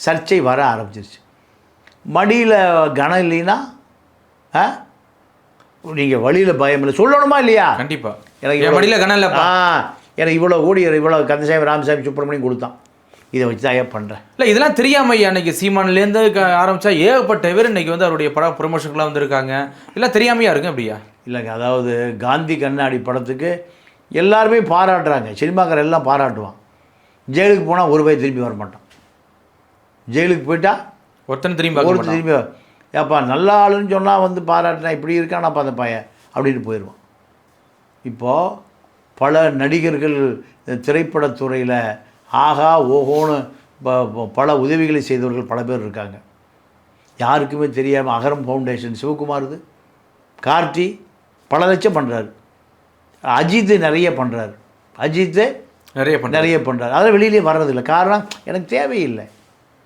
சர்ச்சை வர ஆரம்பிச்சிருச்சு. மடியில் கனம் இல்லைன்னா நீங்கள் வழியில் பயம் இல்லை சொல்லணுமா இல்லையா? கண்டிப்பாக. எனக்கு மடியில் கனம் இல்லைப்பா, எனக்கு இவ்வளோ கோடி இவ்வளோ கந்தசாமி ராமசாமி சுப்பிரமணியம் கொடுத்தான், இதை வச்சு தான் பண்ணுறேன். இல்லை இதெல்லாம் தெரியாமல் அன்றைக்கி சீமான்லேருந்து ஆரம்பித்தா ஏகப்பட்ட பேர் இன்றைக்கி வந்து அவருடைய படம் ப்ரொமோஷனுக்குலாம் வந்திருக்காங்க. இல்லை தெரியாமையா இருக்கும் அப்படியா? இல்லைங்க, அதாவது காந்தி கண்ணாடி படத்துக்கு எல்லாருமே பாராட்டுறாங்க, சினிமாக்கார எல்லாம் பாராட்டுவான். ஜெயிலுக்கு போனால் ஒரு பையன் திரும்பி வர மாட்டான். ஜெயிலுக்கு போயிட்டா ஒருத்தன் திரும்பி ஏப்பா நல்ல ஆளுன்னு சொன்னால் வந்து பாராட்டினா இப்படி இருக்கானாப்பா அந்த பையன் அப்படின்னு போயிடுவான். இப்போது பல நடிகர்கள் திரைப்படத்துறையில் ஆகா ஓஹோன்னு பல உதவிகளை செய்தவர்கள் பல பேர் இருக்காங்க. யாருக்குமே தெரியாமல் அகரம் ஃபவுண்டேஷன் சிவகுமார், இது கார்த்தி பல லட்சம் பண்ணுறாரு, அஜித்து நிறைய பண்ணுறாரு, நிறைய பண்ணுறாரு. அதெல்லாம் வெளியிலே வர்றதில்லை. காரணம் எனக்கு தேவையில்லை.